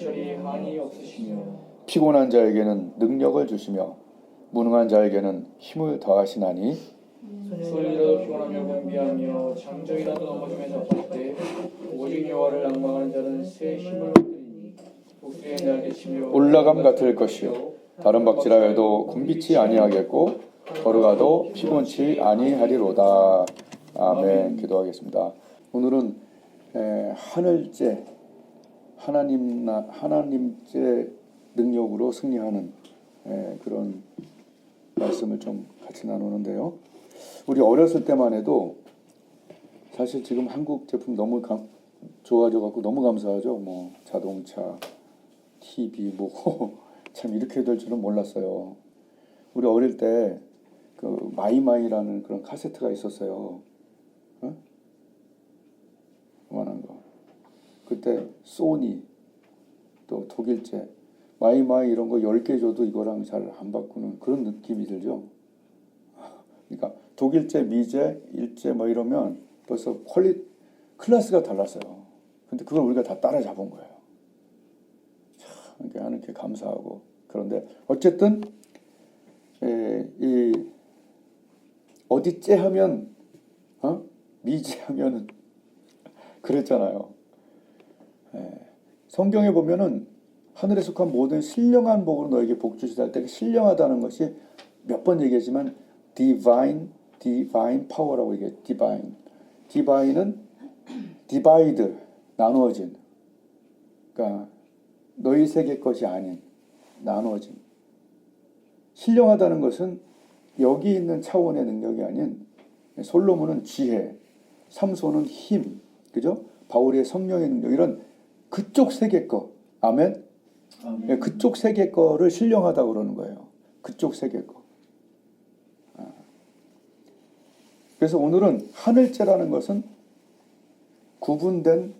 이천이 한이 없으시며 피곤한 자에게는 능력을 주시며 무능한 자에게는 힘을 더하시나니 소년이라도 피곤하며 곤비하며 장정이라도 넘어지며 자빠질 때 오직 여호와를 낭망하는 자는 새 힘을 얻으리니 복수의 날개치며 올라감 같을 것이요 다른 박질하여도 곤비치 아니하겠고 걸어가도 피곤치 아니하리로다. 아멘. 기도하겠습니다. 오늘은 하늘째 하나님째 능력으로 승리하는 그런 말씀을 좀 같이 나누는데요. 우리 어렸을 때만 해도 사실 지금 한국 제품 너무 좋아져 갖고 너무 감사하죠. 뭐 자동차, TV 뭐 참 이렇게 될 줄은 몰랐어요. 우리 어릴 때 그 마이마이라는 그런 카세트가 있었어요. 어? 그만한 거. 그때 소니 또 독일제 마이마이 이런 거 10개 줘도 이거랑 잘 안 바꾸는 그런 느낌이 들죠. 그러니까 독일제, 미제, 일제 뭐 이러면 벌써 클래스가 달랐어요. 근데 그걸 우리가 다 따라잡은 거예요. 참 이렇게 하는 게 감사하고. 그런데 어쨌든 이 어디째 하면 미제 하면은 그랬잖아요. 성경에 보면은 하늘에 속한 모든 신령한 복으로 너에게 복 주시다 할 때 신령하다는 것이 몇 번 얘기하지만 divine power라고 얘기해요. divine은 divide, 나누어진. 그러니까 너희 세계 것이 아닌 나누어진. 신령하다는 것은 여기 있는 차원의 능력이 아닌 솔로몬은 지혜, 삼손은 힘, 그죠? 바울의 성령의 능력 이런 그쪽 세계 거. 아멘. 그쪽 세계 거를 신령하다고 그러는 거예요. 그쪽 세계 거. 그래서 오늘은 하늘째라는 것은 구분된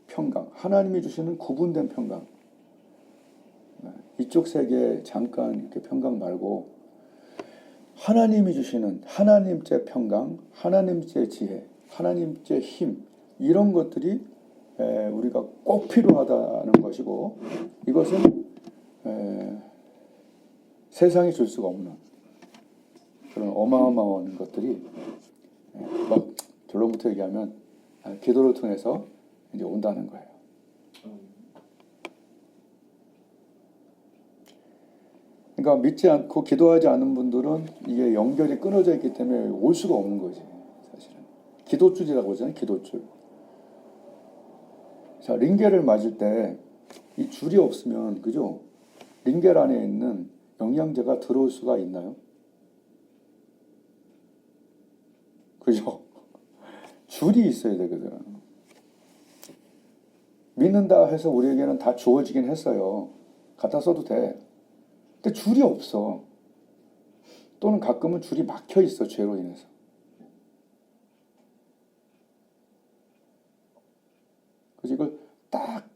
평강. 하나님이 주시는 구분된 평강. 이쪽 세계에 잠깐 이렇게 평강 말고 하나님이 주시는 하나님째 평강, 하나님째 지혜, 하나님째 힘 이런 것들이 우리가 꼭 필요하다는 것이고 이것은 세상이 줄 수가 없는 그런 어마어마한 것들이 막 결론부터 얘기하면 기도를 통해서 이제 온다는 거예요. 그러니까 믿지 않고 기도하지 않은 분들은 이게 연결이 끊어져 있기 때문에 올 수가 없는 거지. 사실은 기도줄이라고 하잖아요. 기도줄. 자, 링겔을 맞을 때 이 줄이 없으면 그죠? 링겔 안에 있는 영양제가 들어올 수가 있나요? 그죠? 줄이 있어야 되거든. 믿는다 해서 우리에게는 다 주어지긴 했어요. 갖다 써도 돼. 근데 줄이 없어. 또는 가끔은 줄이 막혀 있어. 죄로 인해서. 그래서 이걸 딱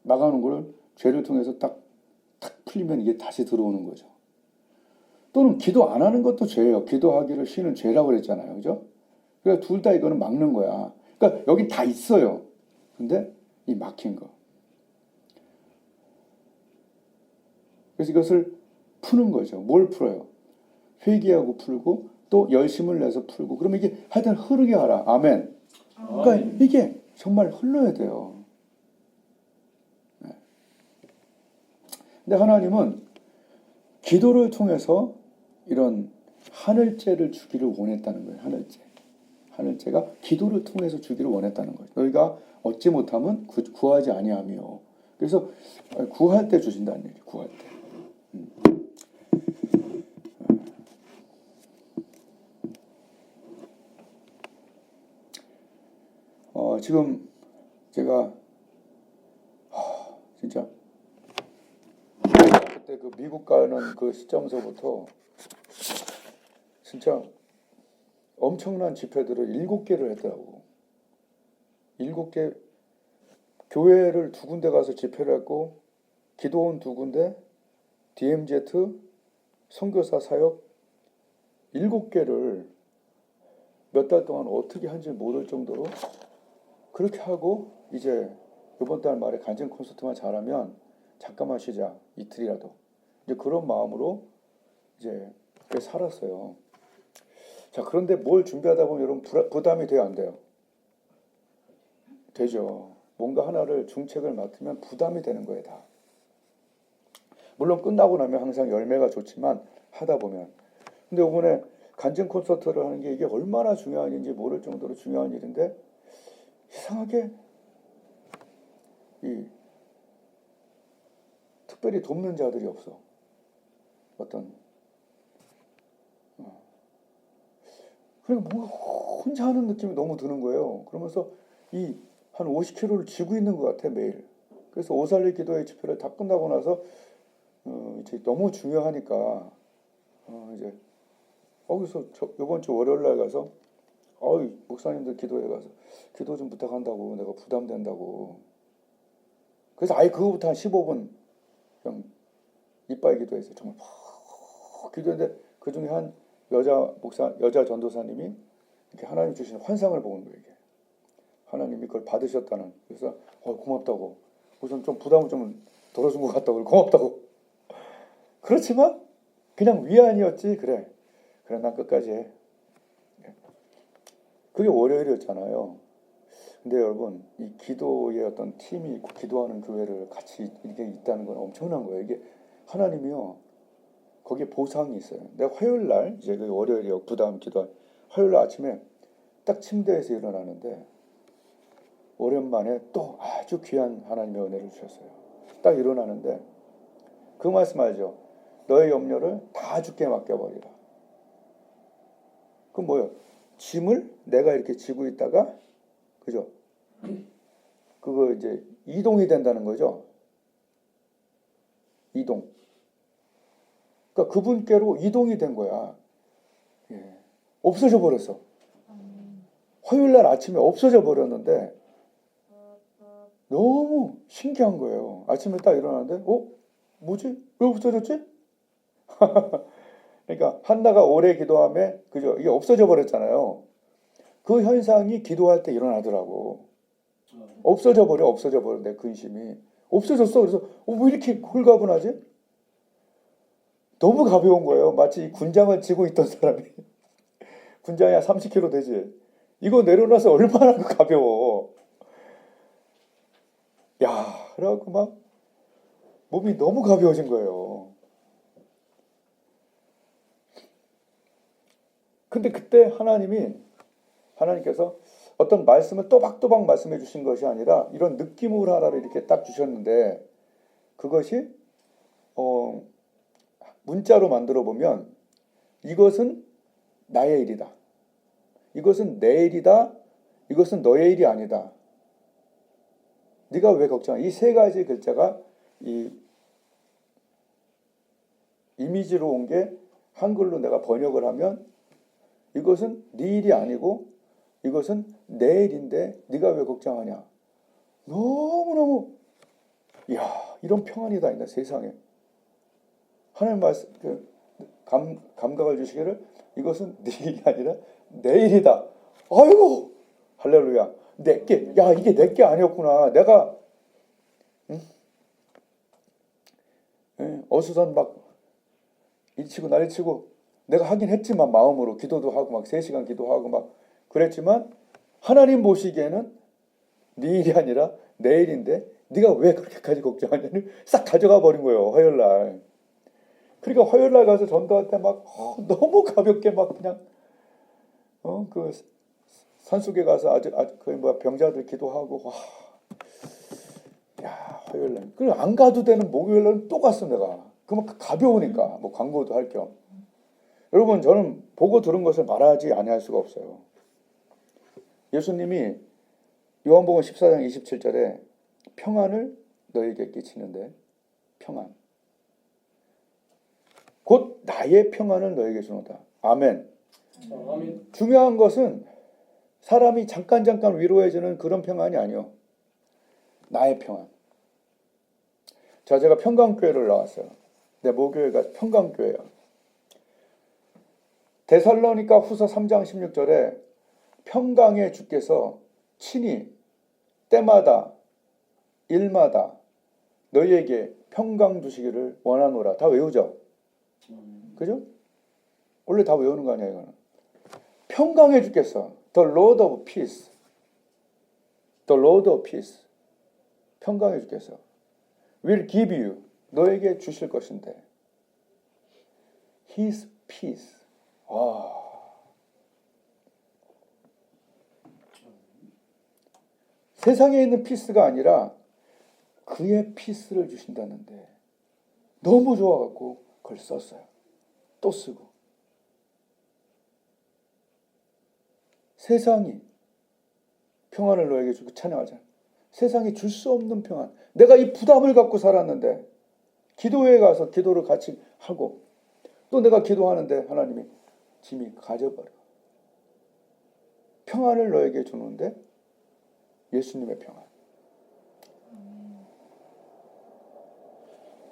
막아놓은 걸 죄를 통해서 딱 풀리면 이게 다시 들어오는 거죠. 또는 기도 안 하는 것도 죄예요. 기도하기를 쉬는 죄라고 그랬잖아요. 그죠? 그러니까 둘 다 이거는 막는 거야. 그러니까 여기 다 있어요. 근데 이 막힌 거. 그래서 이것을 푸는 거죠. 뭘 풀어요? 회개하고 풀고 또 열심을 내서 풀고 그러면 이게 하여튼 흐르게 하라. 아멘. 그러니까 이게 정말 흘러야 돼요. 네. 근데 하나님은 기도를 통해서 이런 하늘째를 주기를 원했다는 거예요. 하늘째가 기도를 통해서 주기를 원했다는 거예요. 너희가 얻지 못하면 구하지 아니하며. 그래서 구할 때 주신다는 얘기예요. 구할 때. 지금 제가 진짜 그때 그 미국 가는 그 시점서부터 진짜 엄청난 집회들을 7개를 했더라고. 7개 교회를 2군데 가서 집회를 했고 기도원 2군데 DMZ 선교사 사역 7개를 몇 달 동안 어떻게 한지 모를 정도로 그렇게 하고 이제 이번 달 말에 간증 콘서트만 잘하면 잠깐만 쉬자. 이틀이라도. 이제 그런 마음으로 이제 그렇게 살았어요. 자, 그런데 뭘 준비하다 보면 여러분 부담이 돼요, 안 돼요? 되죠. 뭔가 하나를 중책을 맡으면 부담이 되는 거예요, 다. 물론 끝나고 나면 항상 열매가 좋지만 하다 보면. 근데 이번에 간증 콘서트를 하는 게 이게 얼마나 중요한 일인지 모를 정도로 중요한 일인데 이상하게 이 특별히 돕는 자들이 없어. 어떤 그러니까 뭔가 혼자 하는 느낌이 너무 드는 거예요. 그러면서 이 한 50kg를 쥐고 있는 것 같아 매일. 그래서 오살리 기도회 집회를 다 끝나고 나서 이제 너무 중요하니까 이제 거기서 이번 주 월요일 날 가서 목사님들 기도회 가서 기도 좀 부탁한다고 내가 부담된다고. 그래서 아예 그거부터 한 15분 그냥 이빠이 기도했어요. 정말 푹 기도했는데 그 중에 한 여자 전도사님이 이렇게 하나님 주신 환상을 보는 거예요. 이게. 하나님이 그걸 받으셨다는. 그래서 고맙다고. 우선 좀 부담을 좀 덜어준 것 같다고. 고맙다고. 그렇지만 그냥 위안이었지. 그래 난 끝까지 해. 그게 월요일이었잖아요. 근데 여러분 이 기도의 어떤 팀이 있고 기도하는 교회를 같이 이렇게 있다는 건 엄청난 거예요. 이게 하나님이요. 거기에 보상이 있어요. 내가 화요일 날 이제 그 월요일이요. 부담 기도 화요일 날 아침에 딱 침대에서 일어나는데 오랜만에 또 아주 귀한 하나님의 은혜를 주셨어요. 딱 일어나는데 그 말씀 알죠? 너의 염려를 다 주께 맡겨버리라. 그럼 뭐예요? 짐을 내가 이렇게 지고 있다가 그죠? 그거 이제 이동이 된다는 거죠. 이동. 그러니까 그분께로 이동이 된 거야. 예. 없어져 버렸어. 화요일 날 아침에 없어져 버렸는데 너무 신기한 거예요. 아침에 딱 일어났는데 뭐지? 왜 없어졌지? 그러니까 한나가 오래 기도함에 그죠? 이게 없어져 버렸잖아요. 그 현상이 기도할 때 일어나더라고. 없어져 버려 내 근심이. 없어졌어. 그래서 왜 이렇게 홀가분하지? 너무 가벼운 거예요. 마치 이 군장을 쥐고 있던 사람이. 군장이 한 30kg 되지. 이거 내려놔서 얼마나 가벼워. 야, 그래갖고 막 몸이 너무 가벼워진 거예요. 근데 그때 하나님께서 어떤 말씀을 또박또박 말씀해 주신 것이 아니라 이런 느낌을 하나를 이렇게 딱 주셨는데 그것이 문자로 만들어 보면 이것은 나의 일이다. 이것은 내 일이다. 이것은 너의 일이 아니다. 네가 왜 걱정해? 이 세 가지 글자가 이 이미지로 온 게 한글로 내가 번역을 하면 이것은 네 일이 아니고 이것은 내 일인데 네가 왜 걱정하냐? 너무너무 이런 평안이 다 있나 세상에. 하나님 말씀 감각을 주시기를 이것은 네 일이 아니라 내 일이다. 아이고 할렐루야. 내게 이게 내게 아니었구나. 내가 어수선 막 일치고 난리치고 내가 하긴 했지만 마음으로 기도도 하고 막 3시간 기도하고 막 그랬지만 하나님 보시기에는 네 일이 아니라 내 일인데 네가 왜 그렇게까지 걱정하냐니 싹 가져가 버린 거예요. 화요일 날. 그러니까 화요일 날 가서 전도할 때 막 너무 가볍게 막 그냥 그 산속에 가서 아주 병자들 기도하고 화요일 날. 그리고 안 가도 되는 목요일 날은 또 갔어 내가. 그만큼 가벼우니까 뭐 광고도 할 겸. 여러분 저는 보고 들은 것을 말하지 아니할 수가 없어요. 예수님이 요한복음 14장 27절에 평안을 너에게 끼치는데 평안. 곧 나의 평안을 너에게 주노다. 아멘. 아멘. 중요한 것은 사람이 잠깐 위로해주는 그런 평안이 아니요. 나의 평안. 자, 제가 평강교회를 나왔어요. 내 모교회가 평강교회예요. 데살로니가 후서 3장 16절에 평강의 주께서 친히 때마다 일마다 너희에게 평강 주시기를 원하노라. 다 외우죠? 그죠? 원래 다 외우는 거 아니야 이거는. 평강해 주겠어. The Lord of Peace. The Lord of Peace. 평강해 주겠어. Will give you. 너에게 주실 것인데. His peace. 와. 세상에 있는 피스가 아니라 그의 피스를 주신다는데 너무 좋아갖고 그걸 썼어요. 또 쓰고. 세상이 평안을 너에게 주고 찬양하자. 세상이 줄 수 없는 평안. 내가 이 부담을 갖고 살았는데 기도회에 가서 기도를 같이 하고 또 내가 기도하는데 하나님이 짐이 가져버려. 평안을 너에게 주는데 예수님의 평안.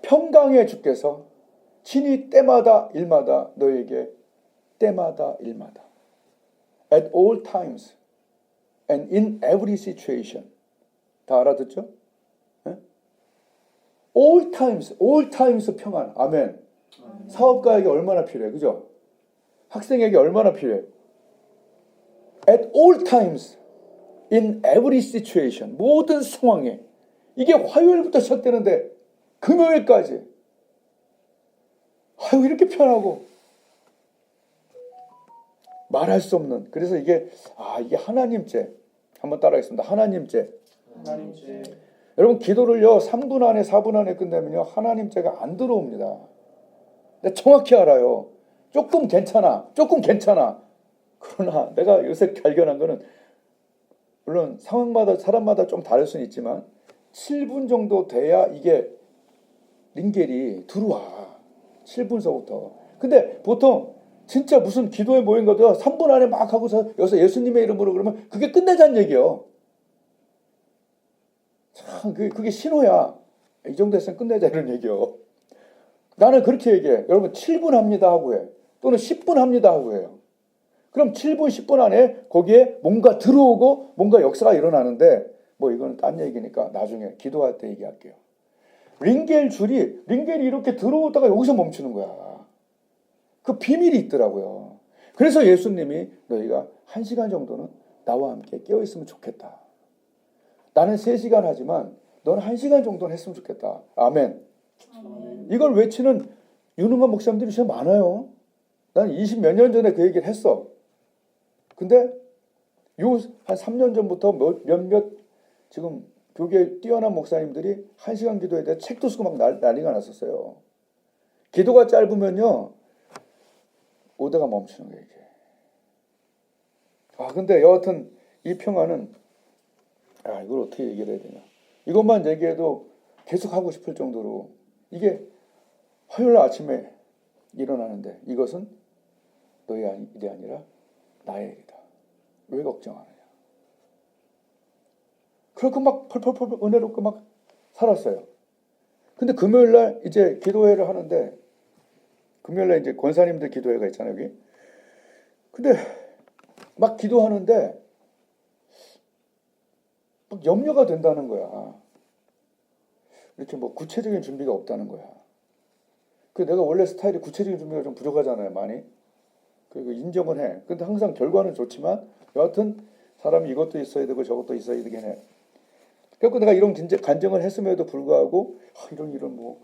평강의 주께서 친히 때마다 일마다 너에게 때마다 일마다 at all times and in every situation. 다 알아듣죠? 네? all times 평안. 아멘. 사업가에게 얼마나 필요해, 그죠? 학생에게 얼마나 필요해. at all times in every situation. 모든 상황에. 이게 화요일부터 시작되는데 금요일까지. 아유, 이렇게 편하고 말할 수 없는. 그래서 이게 하나님죄. 한번 따라하겠습니다. 하나님죄. 여러분 기도를요 3분 안에 4분 안에 끝내면요 하나님죄가 안 들어옵니다. 내가 정확히 알아요. 조금 괜찮아. 그러나 내가 요새 발견한 거는 물론 상황마다 사람마다 좀 다를 수는 있지만 7분 정도 돼야 이게 링겔이 들어와. 7분서부터. 근데 보통 진짜 무슨 기도에 모인 것도 3분 안에 막 하고서 여기서 예수님의 이름으로 그러면 그게 끝내자는 얘기예요. 참 그게 신호야. 이 정도 했으면 끝내자 이런 얘기요. 나는 그렇게 얘기해. 여러분 7분 합니다 하고 해. 또는 10분 합니다 하고 해요. 그럼 7분 10분 안에 거기에 뭔가 들어오고 뭔가 역사가 일어나는데 뭐 이거는 딴 얘기니까 나중에 기도할 때 얘기할게요. 링겔이 이렇게 들어오다가 여기서 멈추는 거야. 그 비밀이 있더라고요. 그래서 예수님이 너희가 1시간 정도는 나와 함께 깨어있으면 좋겠다. 나는 3시간 하지만 너는 1시간 정도는 했으면 좋겠다. 아멘. 이걸 외치는 유능한 목사님들이 진짜 많아요. 난 20 몇 년 전에 그 얘기를 했어. 근데 한 3년 전부터 몇몇 지금 교계에 뛰어난 목사님들이 1시간 기도에 대해 책도 쓰고 막 난리가 났었어요. 기도가 짧으면요 오다가 멈추는 거예요. 이게. 근데 여하튼 이 평화는 이걸 어떻게 얘기를 해야 되냐. 이것만 얘기해도 계속 하고 싶을 정도로 이게 화요일 아침에 일어나는데 이것은 너의 일이 아니라 나의 일이다. 왜 걱정하느냐. 그렇게 막 펄펄펄 은혜롭고 막 살았어요. 근데 금요일날 이제 기도회를 하는데 금요일날 이제 권사님들 기도회가 있잖아요 여기. 근데 막 기도하는데 막 염려가 된다는 거야. 이렇게 뭐 구체적인 준비가 없다는 거야. 그 내가 원래 스타일이 구체적인 준비가 좀 부족하잖아요 많이. 그리고 인정은 해. 근데 항상 결과는 좋지만 여하튼 사람이 이것도 있어야 되고 저것도 있어야 되긴 해. 그래서 내가 이런 간증을 했음에도 불구하고 이런 뭐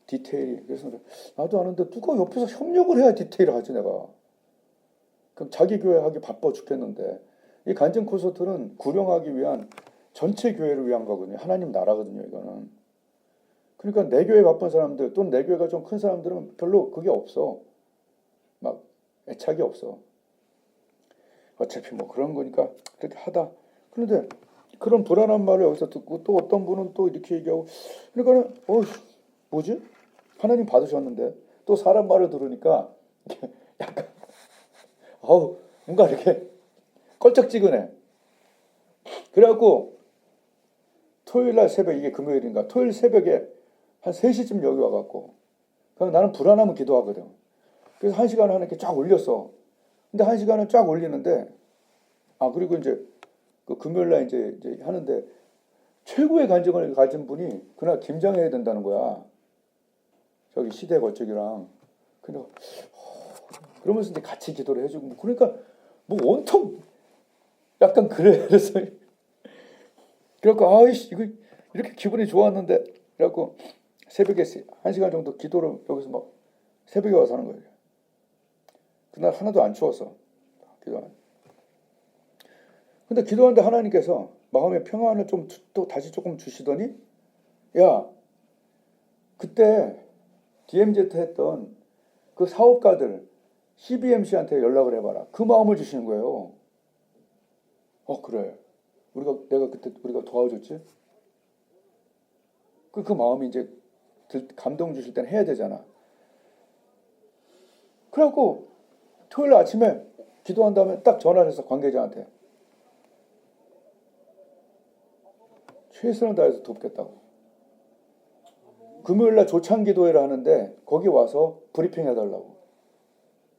디테일이. 그래서 나도 아는데 누가 옆에서 협력을 해야 디테일을 하지 내가. 그럼 자기 교회 하기 바빠 죽겠는데 이 간증 콘서트는 구령하기 위한 전체 교회를 위한 거거든요. 하나님 나라거든요 이거는. 그러니까 내 교회 바쁜 사람들 또는 내 교회가 좀 큰 사람들은 별로 그게 없어. 막 애착이 없어. 어차피 뭐 그런 거니까 그렇게 하다. 그런데 그런 불안한 말을 여기서 듣고 또 어떤 분은 또 이렇게 얘기하고 그러니까는 뭐지? 하나님 받으셨는데 또 사람 말을 들으니까 약간 뭔가 이렇게 껄쩍지근해. 그래갖고 토요일날 새벽 이게 금요일인가 토요일 새벽에 한 3시쯤 여기 와갖고 그럼 나는 불안하면 기도하거든. 그래서 1시간 하는 게 쫙 올렸어. 근데 1시간을 쫙 올리는데 그리고 이제 그 금요일날 이제 하는데 최고의 간증을 가진 분이 그날 김장해야 된다는 거야. 저기 시대 거쪽이랑. 그러면서 이제 같이 기도를 해주고 그러니까 뭐 온통 약간 그래. 그래서 그래갖고 아이씨 이거 이렇게 기분이 좋았는데 그래갖고 새벽에 1시간 정도 기도를 여기서 막 새벽에 와서 하는 거예요. 그날 하나도 안 추웠어. 기도하는. 근데 기도하는데 하나님께서 마음의 평안을 좀 또 다시 조금 주시더니 야 그때 DMZ 했던 그 사업가들 CBMC한테 연락을 해봐라. 그 마음을 주시는 거예요. 그래. 내가 그때 우리가 도와줬지? 그 마음이 이제 감동 주실 때는 해야 되잖아. 그래갖고 토요일 아침에 기도한 다음에 딱 전화를 해서 관계자한테 최선을 다해서 돕겠다고. 금요일날 조창기도회를 하는데 거기 와서 브리핑 해달라고.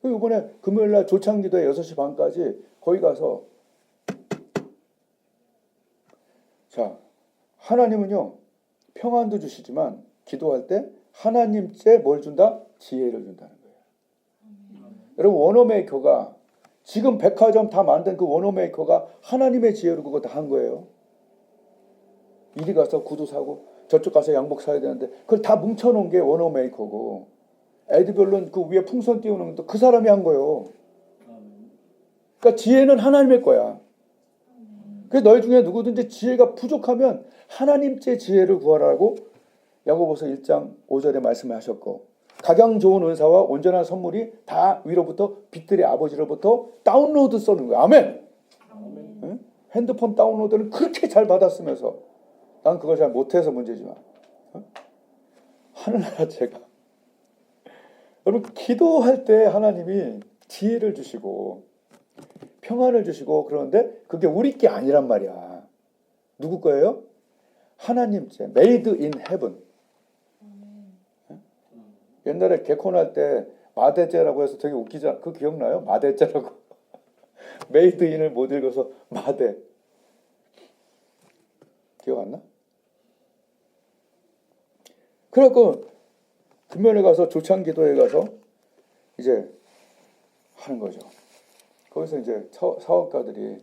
이번에 금요일날 조창기도회 6시 반까지 거기 가서 자 하나님은요 평안도 주시지만 기도할 때 하나님께 뭘 준다? 지혜를 준다는 거예요. 여러분 워너메이커가 지금 백화점 다 만든 그 워너메이커가 하나님의 지혜로 그거 다 한 거예요. 이리 가서 구두 사고 저쪽 가서 양복 사야 되는데 그걸 다 뭉쳐놓은 게 워너메이커고 에드별론 그 위에 풍선 띄우는 것도 그 사람이 한 거예요. 그러니까 지혜는 하나님의 거야. 그래서 너희 중에 누구든지 지혜가 부족하면 하나님께 지혜를 구하라고 야고보서 1장 5절에 말씀하셨고 각양 좋은 은사와 온전한 선물이 다 위로부터 빛들의 아버지로부터 다운로드 써는 거야. 아멘. 응? 핸드폰 다운로드는 그렇게 잘 받았으면서 난 그걸 잘 못해서 문제지만 하늘나라 제가 여러분 기도할 때 하나님이 지혜를 주시고 평안을 주시고 그러는데 그게 우리 게 아니란 말이야. 누구 거예요? 하나님 제 made in heaven. 옛날에 개콘할 때 마대째라고 해서 되게 웃기잖아. 그거 기억나요? 마대째라고. made in을 못 읽어서 마대. 기억 안 나? 그래갖고 금요일에 가서 조창기도에 가서 이제 하는 거죠. 거기서 이제 사업가들이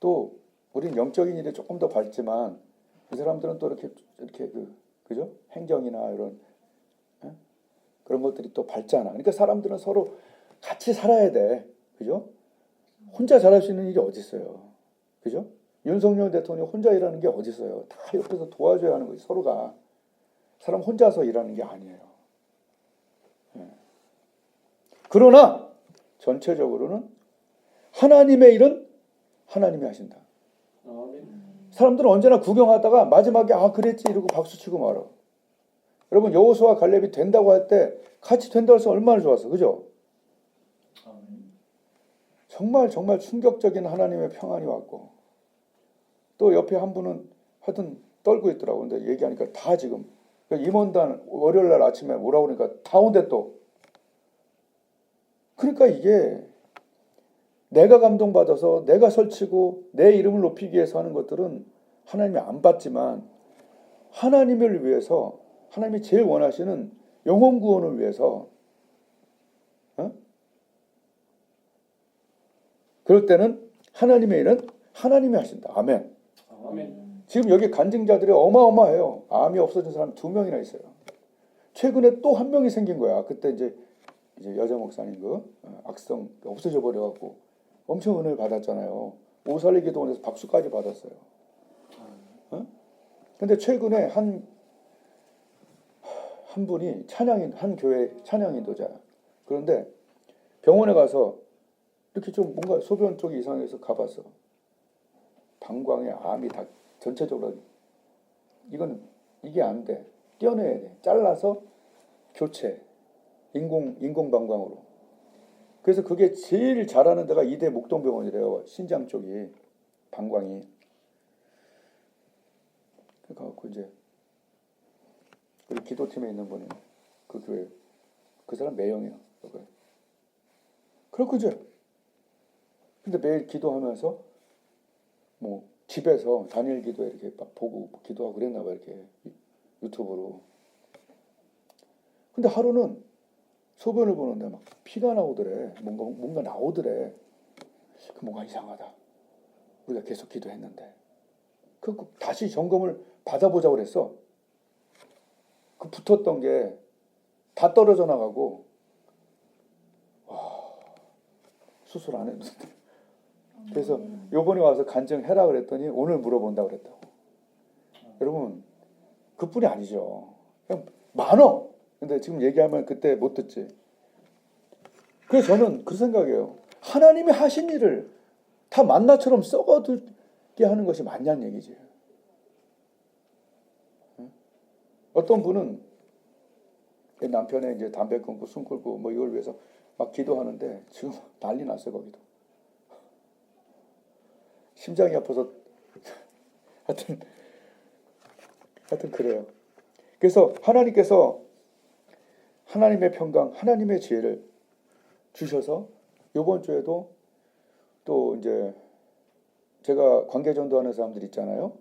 또 우린 영적인 일에 조금 더 밝지만 이 사람들은 또 이렇게 그죠? 행정이나 이런 그런 것들이 또 밝잖아. 그러니까 사람들은 서로 같이 살아야 돼. 그죠? 혼자 잘할 수 있는 일이 어디 있어요. 그죠? 윤석열 대통령 혼자 일하는 게 어디 있어요. 다 옆에서 도와줘야 하는 거지. 서로가. 사람 혼자서 일하는 게 아니에요. 그러나 전체적으로는 하나님의 일은 하나님이 하신다. 사람들은 언제나 구경하다가 마지막에 그랬지 이러고 박수치고 말아. 여러분 여호수아 갈렙이 된다고 할 때 같이 된다고 해서 얼마나 좋았어. 그죠? 정말 충격적인 하나님의 평안이 왔고 또 옆에 한 분은 하여튼 떨고 있더라고. 근데 얘기하니까 다 지금 임원단 월요일날 아침에 오라고 그러니까 다 온대 또. 그러니까 이게 내가 감동받아서 내가 설치고 내 이름을 높이기 위해서 하는 것들은 하나님이 안 받지만 하나님을 위해서 하나님이 제일 원하시는 영혼 구원을 위해서 그럴 때는 하나님의 일은 하나님이 하신다. 아멘. 지금 여기 간증자들이 어마어마해요. 암이 없어진 사람 2명이나 있어요. 최근에 또 한 명이 생긴 거야. 그때 이제 여자 목사님 악성 없어져 버려갖고 엄청 은혜를 받았잖아요. 오살리 기도원에서 박수까지 받았어요. 근데 최근에 한 분이 한 교회 찬양인도자야. 그런데 병원에 가서 이렇게 좀 뭔가 소변 쪽이 이상해서 가봤어. 방광에 암이 다 전체적으로 이게 안 돼. 떼어내야 돼. 잘라서 교체. 인공 방광으로. 그래서 그게 제일 잘하는 데가 이대 목동병원이래요. 신장 쪽이 방광이. 그래갖고 이제 우리 기도팀에 있는 분이 그 교회 그 사람 매형이야. 그렇고 이제 근데 매일 기도하면서 뭐 집에서 단일 기도 이렇게 막 보고 기도하고 그랬나 봐, 이렇게 유튜브로. 근데 하루는 소변을 보는데 막 피가 나오더래. 뭔가 나오더래. 뭔가 이상하다. 우리가 계속 기도했는데. 다시 점검을 받아보자고 그랬어. 그 붙었던 게 다 떨어져 나가고, 와, 수술 안 했는데. 그래서 요번에 와서 간증해라 그랬더니 오늘 물어본다 그랬다고. 여러분, 그뿐이 아니죠. 그냥 많어. 근데 지금 얘기하면 그때 못 듣지. 그래서 저는 그 생각이에요. 하나님이 하신 일을 다 만나처럼 썩어두게 하는 것이 맞냐는 얘기지. 어떤 분은 남편의 이제 담배 끊고 숨 끊고 뭐 이걸 위해서 막 기도하는데 지금 난리 났어요, 거기도. 심장이 아파서 하여튼 그래요. 그래서 하나님께서 하나님의 평강, 하나님의 지혜를 주셔서 이번 주에도 또 이제 제가 관계 전도하는 사람들 있잖아요.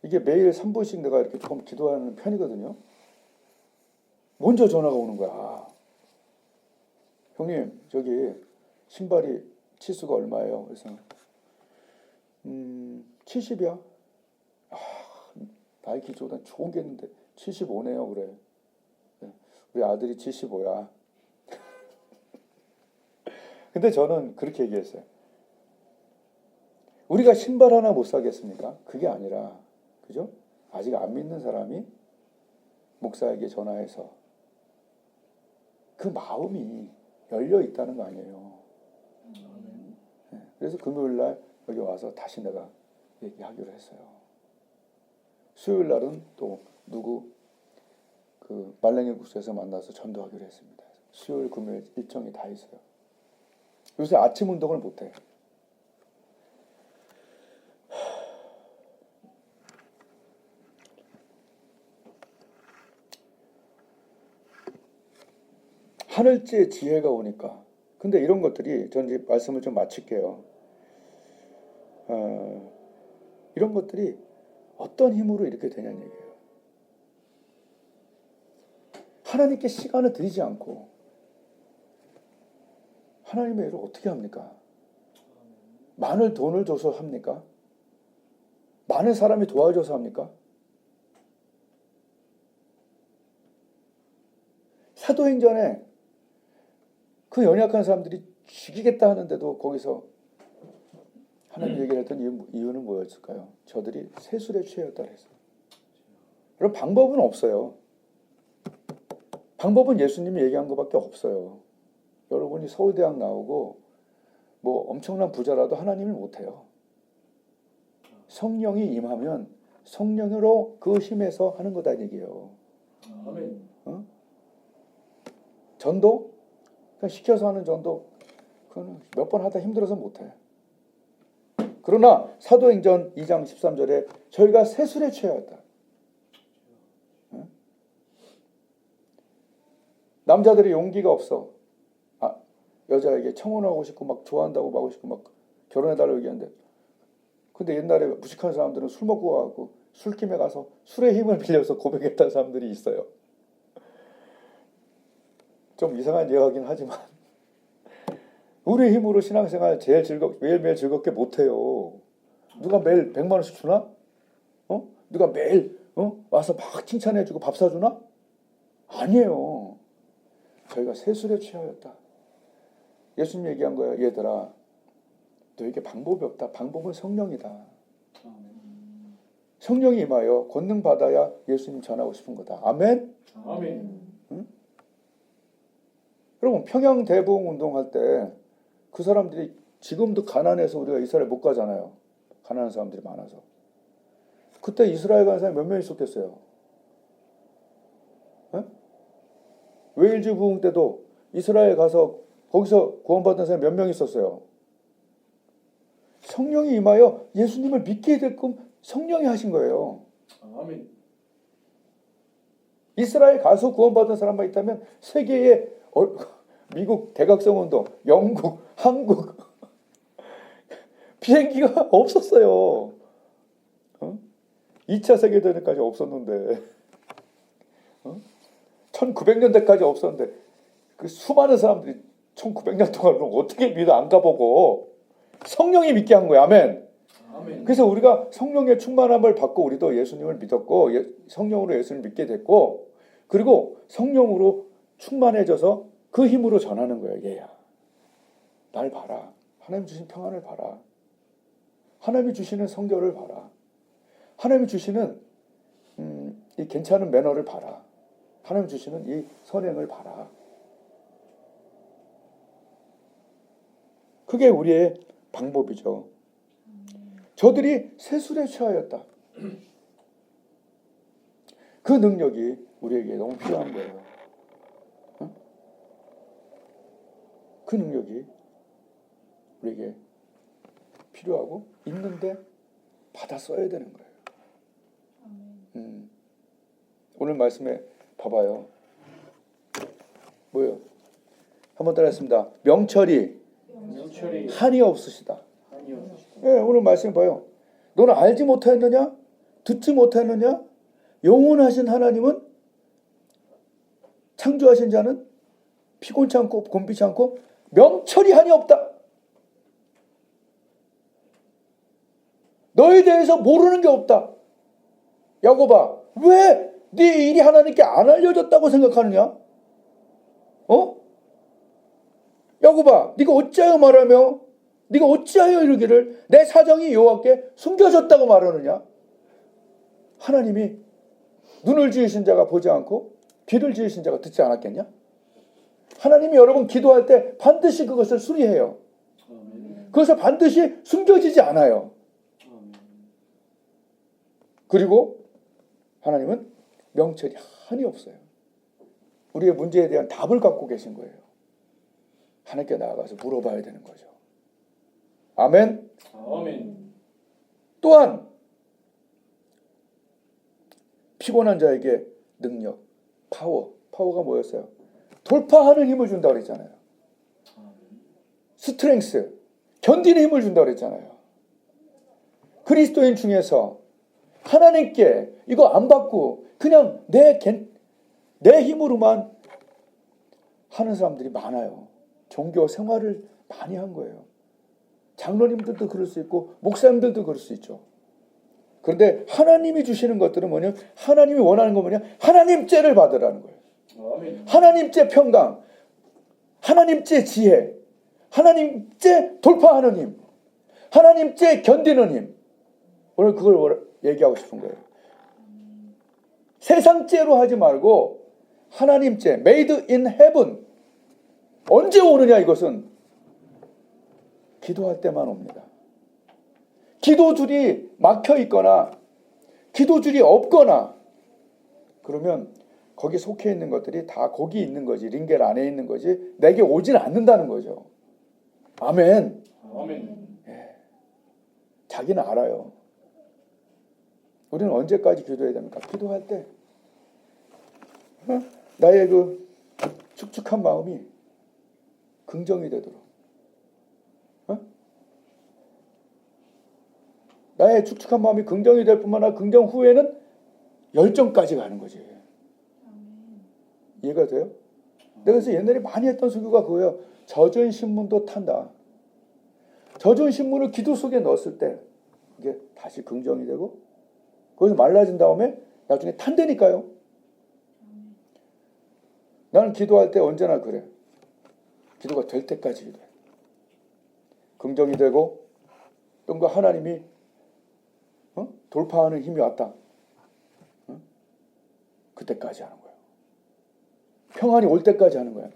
이게 매일 3분씩 내가 이렇게 조금 기도하는 편이거든요. 먼저 전화가 오는 거야. 형님, 저기 신발이 치수가 얼마예요? 그래서 70이야. 나이키 조단 좋은 게 있는데 75네요. 그래. 우리 아들이 75야. 근데 저는 그렇게 얘기했어요. 우리가 신발 하나 못 사겠습니까? 그게 아니라, 그죠? 아직 안 믿는 사람이 목사에게 전화해서 그 마음이 열려 있다는 거 아니에요. 그래서 금요일 날 여기 와서 다시 내가 얘기하기로 했어요. 수요일 날은 또 누구 그 말랭이 국수에서 만나서 전도하기로 했습니다. 수요일 금요일 일정이 다 있어요. 요새 아침 운동을 못해. 하늘지의 지혜가 오니까. 근데 이런 것들이, 전 이제 말씀을 좀 마칠게요. 이런 것들이 어떤 힘으로 이렇게 되냐는 얘기예요. 하나님께 시간을 들이지 않고 하나님의 일을 어떻게 합니까? 많은 돈을 줘서 합니까? 많은 사람이 도와줘서 합니까? 사도행전에 그 연약한 사람들이 죽이겠다 하는데도 거기서 하나님 얘기를 했던 이유는 뭐였을까요? 저들이 세술에 취하였다 그랬어요. 그럼 방법은 없어요. 방법은 예수님이 얘기한 것밖에 없어요. 여러분이 서울대학 나오고 뭐 엄청난 부자라도 하나님을 못해요. 성령이 임하면 성령으로 그 힘에서 하는 거다 얘기예요. 아멘. 전도? 그냥 시켜서 하는 전도, 그건 몇 번 하다 힘들어서 못해. 그러나 사도행전 2장 13절에 저희가 세술에 취하였다. 남자들이 용기가 없어. 여자에게 청혼하고 싶고 막 좋아한다고 하고 싶고 막 결혼해달라고 얘기하는데, 근데 옛날에 무식한 사람들은 술 먹고 가고 술김에 가서 술의 힘을 빌려서 고백했다는 사람들이 있어요. 좀 이상한 이야기긴 하지만 우리 힘으로 신앙생활 매일매일 즐겁게 못해요. 누가 매일 100만 원씩 주나? 누가 매일 와서 막 칭찬해주고 밥 사주나? 아니에요. 저희가 세술에 취하였다. 예수님 얘기한 거예요. 얘들아, 너에게 방법이 없다. 방법은 성령이다. 성령이 임하여 권능 받아야 예수님 전하고 싶은 거다. 아멘? 아멘. 여러분, 평양 대부흥 운동할 때 그 사람들이 지금도 가난해서 우리가 이스라엘 못 가잖아요. 가난한 사람들이 많아서. 그때 이스라엘 가는 사람이 몇 명 있었겠어요? 웨일즈 부흥 때도 이스라엘 가서 거기서 구원받은 사람이 몇 명 있었어요? 성령이 임하여 예수님을 믿게 되게끔 성령이 하신 거예요. 아멘. 이스라엘 가서 구원받은 사람만 있다면 세계에 미국 대각성 운동, 영국, 한국 비행기가 없었어요. 2차 세계대전까지 없었는데 1900년대까지 없었는데 그 수많은 사람들이 1900년 동안 어떻게 믿어 안 가보고 성령이 믿게 한 거예요. 아멘. 아멘. 그래서 우리가 성령의 충만함을 받고 우리도 예수님을 믿었고 성령으로 예수를 믿게 됐고 그리고 성령으로 충만해져서 그 힘으로 전하는 거예요. 얘야, 날 봐라. 하나님 주신 평안을 봐라. 하나님이 주시는 성결을 봐라. 하나님이 주시는 이 괜찮은 매너를 봐라. 하나님 주시는 이 선행을 봐라. 그게 우리의 방법이죠. 저들이 세술에 취하였다. 그 능력이 우리에게 너무 필요한 거예요. 그 능력이 우리에게 필요하고 있는데 받아 써야 되는 거예요. 오늘 말씀에 봐봐요. 뭐요? 한번 따라했습니다. 명철이 한이 없으시다. 예, 오늘 말씀 봐요. 너는 알지 못하였느냐? 듣지 못하였느냐? 영원하신 하나님은 창조하신 자는 피곤치 않고 곤비치 않고 명철이 한이 없다. 너에 대해서 모르는 게 없다. 야고봐, 왜 네 일이 하나님께 안 알려졌다고 생각하느냐? 야고봐, 네가 어찌하여 말하며 네가 어찌하여 이르기를 내 사정이 여호와께 숨겨졌다고 말하느냐? 하나님이 눈을 지으신 자가 보지 않고 귀를 지으신 자가 듣지 않았겠냐? 하나님이 여러분 기도할 때 반드시 그것을 수리해요. 그것을 반드시 숨겨지지 않아요. 그리고 하나님은 명철이 한이 없어요. 우리의 문제에 대한 답을 갖고 계신 거예요. 하나님께 나아가서 물어봐야 되는 거죠. 아멘. 아멘. 또한 피곤한 자에게 능력, 파워가 뭐였어요? 돌파하는 힘을 준다고 그랬잖아요. 스트렝스, 견디는 힘을 준다고 그랬잖아요. 그리스도인 중에서 하나님께 이거 안 받고 그냥 내 힘으로만 하는 사람들이 많아요. 종교 생활을 많이 한 거예요. 장로님들도 그럴 수 있고 목사님들도 그럴 수 있죠. 그런데 하나님이 주시는 것들은 뭐냐? 하나님이 원하는 건 뭐냐? 하나님째를 받으라는 거예요. 아멘. 하나님째 평강, 하나님째 지혜, 하나님째 돌파하는 힘, 하나님째 견디는 힘. 오늘 그걸 얘기하고 싶은 거예요. 세상째로 하지 말고 하나님째, made in heaven. 언제 오느냐 이것은? 기도할 때만 옵니다. 기도줄이 막혀 있거나 기도줄이 없거나 그러면 거기 속해 있는 것들이 다 거기 있는 거지, 링겔 안에 있는 거지 내게 오진 않는다는 거죠. 아멘. 아멘. 예. 자기는 알아요. 우리는 언제까지 기도해야 됩니까? 기도할 때 나의 그 축축한 마음이 긍정이 되도록, 나의 축축한 마음이 긍정이 될 뿐만 아니라 긍정 후에는 열정까지 가는 거지. 이해가 돼요? 내가 그래서 옛날에 많이 했던 설교가 그거예요. 젖은 신문도 탄다. 젖은 신문을 기도 속에 넣었을 때 이게 다시 긍정이 되고 거기서 말라진 다음에 나중에 탄다니까요. 나는 기도할 때 언제나 그래. 기도가 될 때까지 기도해. 긍정이 되고 뭔가 하나님이 돌파하는 힘이 왔다. 그때까지 하는 거예요. 평안이 올 때까지 하는 거야.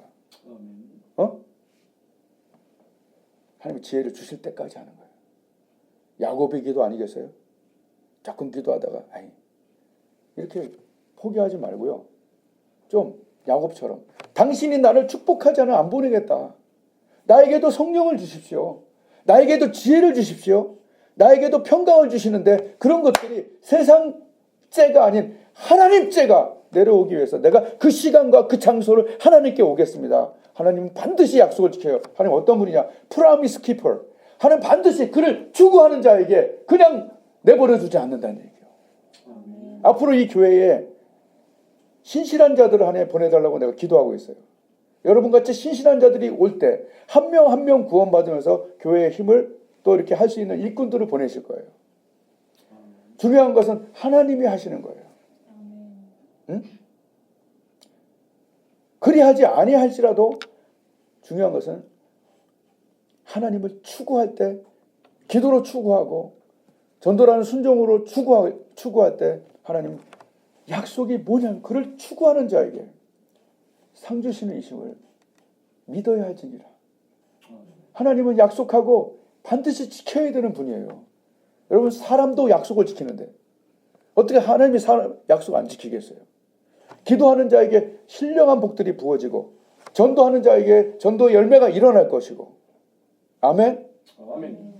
하나님이 지혜를 주실 때까지 하는 거예요. 야곱의 기도 아니겠어요? 조금 기도하다가 이렇게 포기하지 말고요. 좀 야곱처럼 당신이 나를 축복하지 않으면 안 보내겠다. 나에게도 성령을 주십시오. 나에게도 지혜를 주십시오. 나에게도 평강을 주시는데 그런 것들이 세상죄가 아닌 하나님죄가 내려오기 위해서 내가 그 시간과 그 장소를 하나님께 오겠습니다. 하나님은 반드시 약속을 지켜요. 하나님 어떤 분이냐? 프라미스 키퍼. 하나님 반드시 그를 추구하는 자에게 그냥 내버려 두지 않는다는 얘기예요. 앞으로 이 교회에 신실한 자들을 하나님 보내달라고 내가 기도하고 있어요. 여러분같이 신실한 자들이 올 때 한 명 한 명 구원받으면서 교회의 힘을 또 이렇게 할 수 있는 일꾼들을 보내실 거예요. 중요한 것은 하나님이 하시는 거예요. 응? 그리하지 아니할지라도 중요한 것은 하나님을 추구할 때, 기도로 추구하고 전도라는 순종으로 추구할 때 하나님 약속이 뭐냐면 그를 추구하는 자에게 상 주시는 이심을 믿어야 할지니라. 하나님은 약속하고 반드시 지켜야 되는 분이에요. 여러분 사람도 약속을 지키는데 어떻게 하나님이 약속 안 지키겠어요? 기도하는 자에게 신령한 복들이 부어지고 전도하는 자에게 전도 열매가 일어날 것이고. 아멘? 아멘.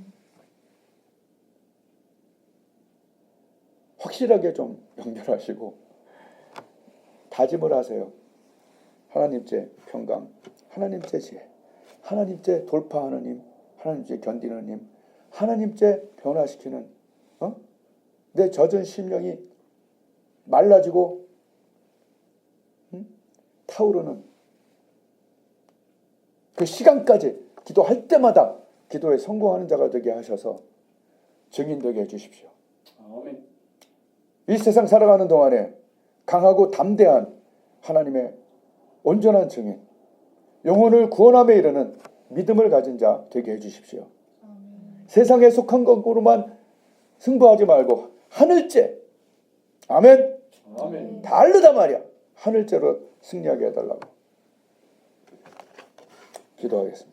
확실하게 좀 연결하시고 다짐을 하세요. 하나님께 평강, 하나님께 지혜, 하나님께 돌파하는 힘, 하나님께 견디는 힘, 하나님께 변화시키는 내 젖은 심령이 말라지고 타오르는 그 시간까지 기도할 때마다 기도에 성공하는 자가 되게 하셔서 증인 되게 해주십시오. 아멘. 이 세상 살아가는 동안에 강하고 담대한 하나님의 온전한 증인, 영혼을 구원함에 이르는 믿음을 가진 자 되게 해주십시오. 세상에 속한 것으로만 승부하지 말고 하늘째, 아멘. 아멘. 다르다 말이야. 하늘째로 승리하게 해달라고 기도하겠습니다.